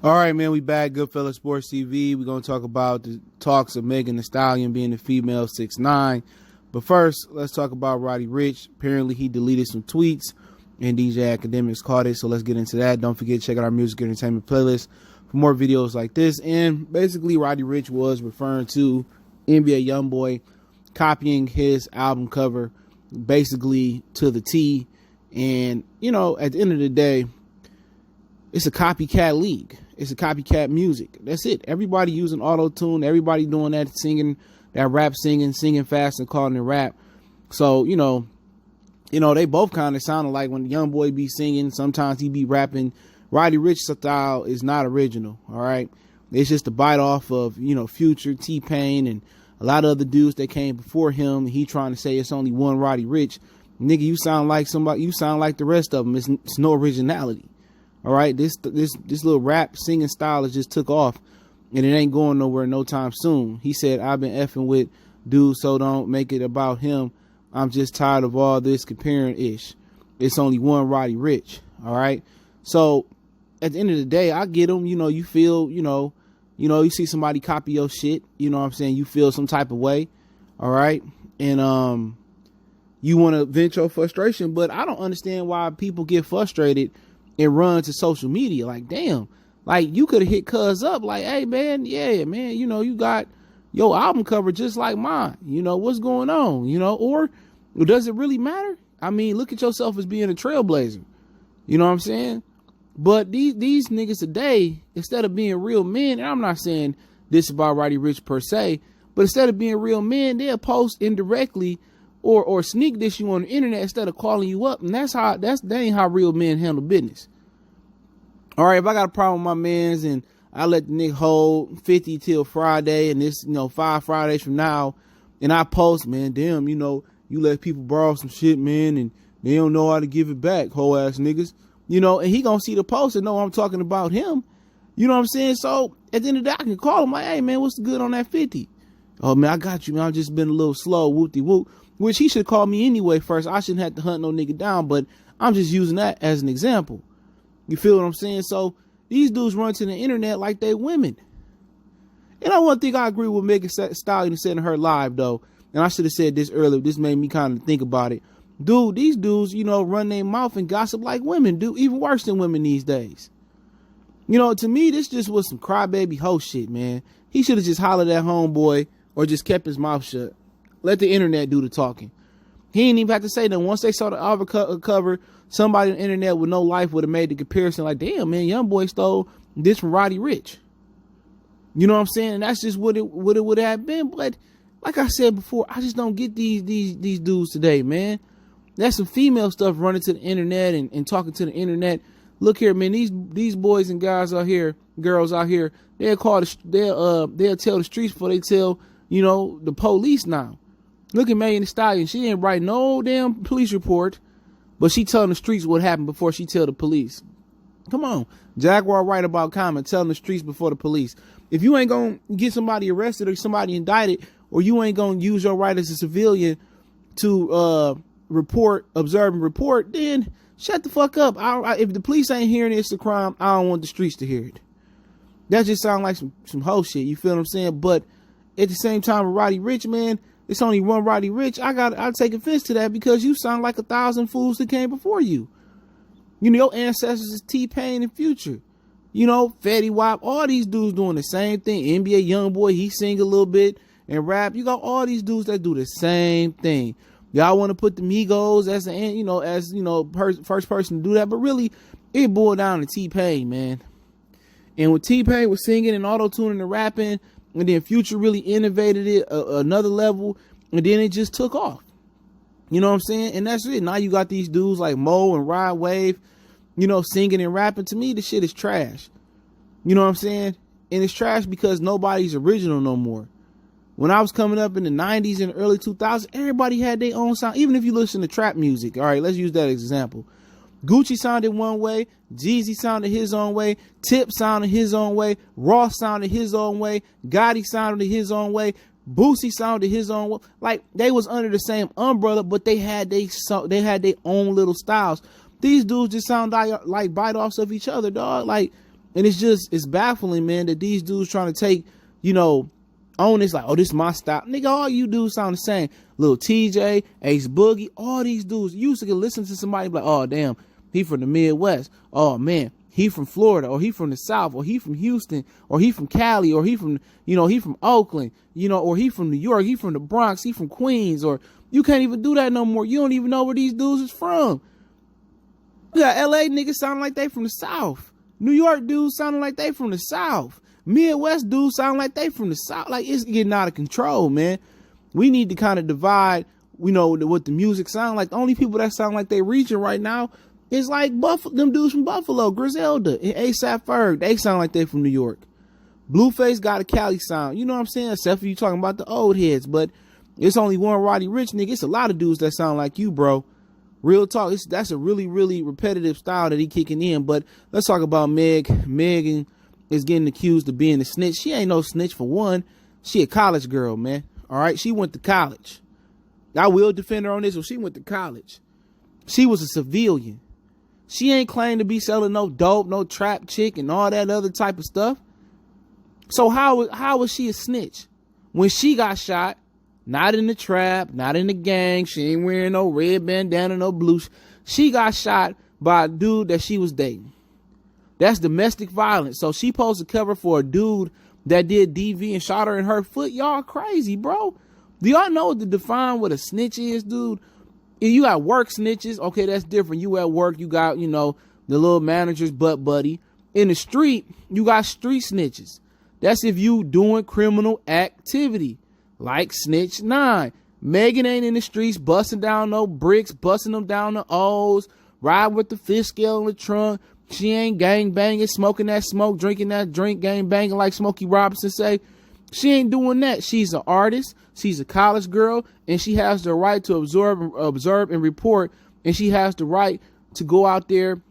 All right, man, we back. Goodfellas Sports TV. We're going to talk about the talks of Megan Thee Stallion being the female 6ix9ine. But first, let's talk about Roddy Ricch. Apparently, he deleted some tweets, and DJ Academics caught it. So let's get into that. Don't forget to check out our music entertainment playlist for more videos like this. And basically, Roddy Ricch was referring to NBA Youngboy copying his album cover basically to the T. And, you know, at the end of the day, it's a copycat league. It's a copycat music. That's it. Everybody using auto-tune. Everybody doing that, singing, that rap singing fast and calling it rap. So, you know, they both kind of sounded like when Youngboy be singing, sometimes he be rapping. Roddy Ricch style is not original, all right? It's just a bite off of, you know, Future, T-Pain, and a lot of other dudes that came before him. He trying to say it's only one Roddy Ricch. Nigga, you sound like somebody, you sound like the rest of them. It's no originality. All right, this little rap singing style has just took off, and it ain't going nowhere no time soon. He said, I've been effing with dudes, so don't make it about him. I'm just tired of all this comparing ish. It's only one Roddy Ricch. All right. So at the end of the day, I get him. You know, you feel, you see somebody copy your shit. You know what I'm saying? You feel some type of way. All right. And you want to vent your frustration, but I don't understand why people get frustrated and run to social media. Like, damn, like you could have hit cuz up like, hey man, yeah, man, you know, you got your album cover just like mine. You know, what's going on? You know, or does it really matter? I mean, look at yourself as being a trailblazer. You know what I'm saying? But these niggas today, instead of being real men, and I'm not saying this about Roddy Ricch per se, but instead of being real men, they'll post indirectly or sneak dish you on the internet instead of calling you up. And that ain't how real men handle business. All right, if I got a problem with my mans and I let the nigga hold 50 till Friday, and this, 5 Fridays from now, and I post, man, damn, you let people borrow some shit, man, and they don't know how to give it back, whole ass niggas. And he gonna see the post and know I'm talking about him. You know what I'm saying? So at the end of the day, I can call him like, hey man, what's the good on that 50? Oh man, I got you, man. I've just been a little slow, whoop-de-whoop. Which he should call me anyway first. I shouldn't have to hunt no nigga down, but I'm just using that as an example. You feel what I'm saying? So these dudes run to the internet like they women. And I one thing I agree with Megan Thee Stallion said in her live though, and I should have said this earlier. This made me kind of think about it. Dude, these dudes, run their mouth and gossip like women do, even worse than women these days. To me, this just was some crybaby hoe shit, man. He should have just hollered at homeboy or just kept his mouth shut. Let the internet do the talking. He didn't even have to say that. Once they saw the album cover, somebody on the internet with no life would have made the comparison like, damn, man, Youngboy stole this from Roddy Ricch. You know what I'm saying? And that's just what it would have been. But like I said before, I just don't get these dudes today, man. That's some female stuff running to the internet and talking to the internet. Look here, man, these boys and guys out here, girls out here, they'll tell the streets before they tell, the police now. Look at Megan Thee Stallion. She ain't write no damn police report, but she telling the streets what happened before she tell the police. Come on. Jaguar right about comment, telling the streets before the police. If you ain't going to get somebody arrested or somebody indicted, or you ain't going to use your right as a civilian to observe and report, then shut the fuck up. If the police ain't hearing it's a crime, I don't want the streets to hear it. That just sound like some hoe shit. You feel what I'm saying? But at the same time, with Roddy Ricch, man, it's only one Roddy Ricch. I take offense to that because you sound like 1,000 fools that came before you. Your ancestors is T-Pain and Future. Fetty Wap, all these dudes doing the same thing. NBA Youngboy, he sing a little bit and rap. You got all these dudes that do the same thing. Y'all want to put the Migos as first person to do that, but really, it boiled down to T-Pain, man. And when T-Pain was singing and auto-tuning and rapping, and then Future really innovated it another level, and then it just took off. You know what I'm saying? And that's it. Now you got these dudes like Mo and Rod Wave, singing and rapping. To me, this shit is trash. You know what I'm saying? And it's trash because nobody's original no more. When I was coming up in the 90s and early 2000s, everybody had their own sound. Even if you listen to trap music. All right, let's use that as an example. Gucci sounded one way. Jeezy sounded his own way. Tip sounded his own way. Ross sounded his own way. Gotti sounded his own way. Boosie sounded his own way. Like, they was under the same umbrella, but they had their own little styles. These dudes just sound like bite-offs of each other, dog. Like, And it's baffling, man, that these dudes trying to take, on this, like, oh, this is my style. Nigga, all you dudes sound the same. Lil TJ, Ace Boogie, all these dudes. You used to listen to somebody like, oh, damn, he from the Midwest. Oh, man, he from Florida, or he from the South, or he from Houston, or he from Cali, or he from, he from Oakland, or he from New York, he from the Bronx, he from Queens, or you can't even do that no more. You don't even know where these dudes is from. You got LA niggas sounding like they from the South. New York dudes sounding like they from the South. Midwest dudes sound like they from the South. Like, it's getting out of control, man. We need to kind of divide, what the music sound like. The only people that sound like they region right now is like them dudes from Buffalo, Griselda and A$AP Ferg. They sound like they from New York. Blueface got a Cali sound. You know what I'm saying? Except for you talking about the old heads. But it's only one Roddy Ricch, nigga. It's a lot of dudes that sound like you, bro. Real talk. That's a really, really repetitive style that he kicking in. But let's talk about Meg. Megan is getting accused of being a snitch. She ain't no snitch, for one. She a college girl, man. All right? She went to college. I will defend her on this one. She went to college. She was a civilian. She ain't claimed to be selling no dope, no trap chick, and all that other type of stuff. So how was she a snitch? When she got shot, not in the trap, not in the gang, she ain't wearing no red bandana, no blue. She got shot by a dude that she was dating. That's domestic violence. So she supposed to cover for a dude that did DV and shot her in her foot. Y'all crazy, bro. Do y'all know what to define what a snitch is, dude? You got work snitches. Okay, that's different. You at work, you got, the little manager's butt buddy. In the street, you got street snitches. That's if you doing criminal activity, like 6ix9ine. Megan ain't in the streets busting down no bricks, busting them down the O's, riding with the fish scale in the trunk. She ain't gang banging, smoking that smoke, drinking that drink, gang banging like Smokey Robinson say. She ain't doing that. She's an artist. She's a college girl, and she has the right to observe and report, and she has the right to go out there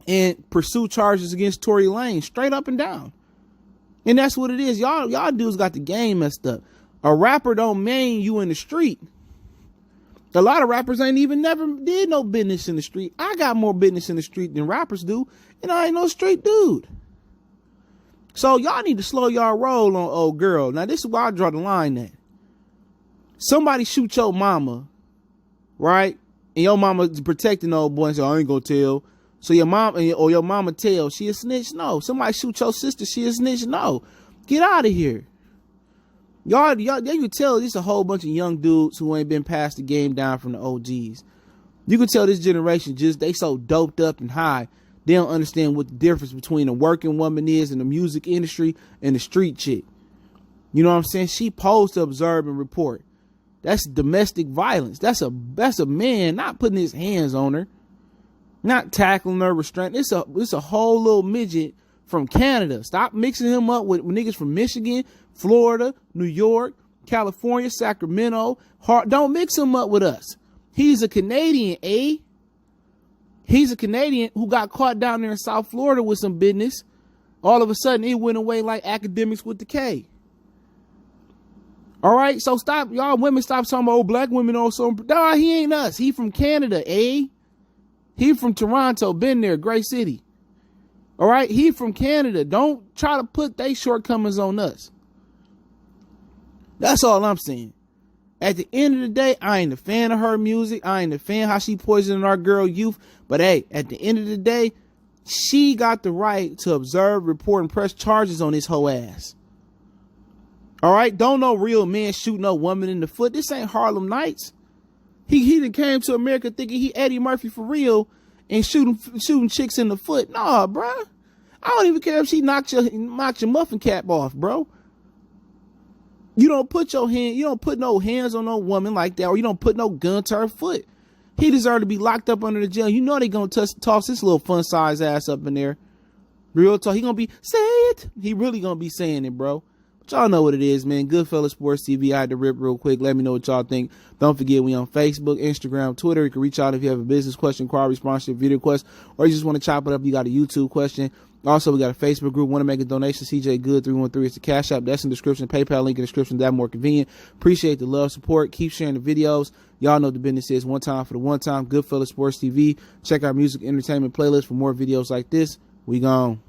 and pursue charges against Tory Lanez, straight up and down. And that's what it is. Y'all dudes got the game messed up. A rapper don't mean you in the street. A lot of rappers ain't even never did no business in the street. I got more business in the street than rappers do, and I ain't no street dude. So y'all need to slow y'all roll on old girl. Now, this is where I draw the line at. Somebody shoot your mama, right? And your mama protecting old boy and say, I ain't gonna tell. So your mom or your mama tell, she a snitch? No. Somebody shoot your sister, she a snitch? No. Get out of here. Y'all, you can tell this a whole bunch of young dudes who ain't been passed the game down from the OGs. You can tell this generation they so doped up and high, they don't understand what the difference between a working woman is in the music industry and the street chick. You know what I'm saying? She supposed to observe and report. That's domestic violence. That's a man not putting his hands on her, not tackling her, restraining. It's a whole little midget from Canada. Stop mixing him up with niggas from Michigan, Florida, New York, California, Sacramento. Don't mix him up with us. He's a Canadian, eh? He's a Canadian who got caught down there in South Florida with some business. All of a sudden, it went away like academics with the K. All right, so stop, y'all women, stop talking about black women also. Nah, he ain't us. He from Canada, eh? He from Toronto, been there, great city. All right, he from Canada. Don't try to put they shortcomings on us. That's all I'm saying. At the end of the day, I ain't a fan of her music. I ain't a fan how she poisoning our girl youth. But hey, at the end of the day, she got the right to observe, report, and press charges on this whole ass. All right, don't no real man shoot no woman in the foot. This ain't Harlem Nights. He done came to America thinking he Eddie Murphy for real and shooting chicks in the foot. Nah, bruh. I don't even care if she knocked your muffin cap off, bro. You don't put no hands on no woman like that, or you don't put no gun to her foot. He deserved to be locked up under the jail. You know they gonna toss this little fun size ass up in there. Real talk. He gonna be, say it. He really gonna be saying it, bro. But y'all know what it is, man. Goodfellas Sports TV. I had to rip real quick. Let me know what y'all think. Don't forget, we on Facebook, Instagram, Twitter. You can reach out if you have a business question, inquiry, sponsorship, video request, or you just want to chop it up. You got a YouTube question. Also, we got a Facebook group. Want to make a donation? CJ Good 313 is the Cash App. That's in the description. PayPal link in the description. That more convenient. Appreciate the love, support. Keep sharing the videos. Y'all know what the business is. One time for the one time. Goodfellas Sports TV. Check our music entertainment playlist for more videos like this. We gone.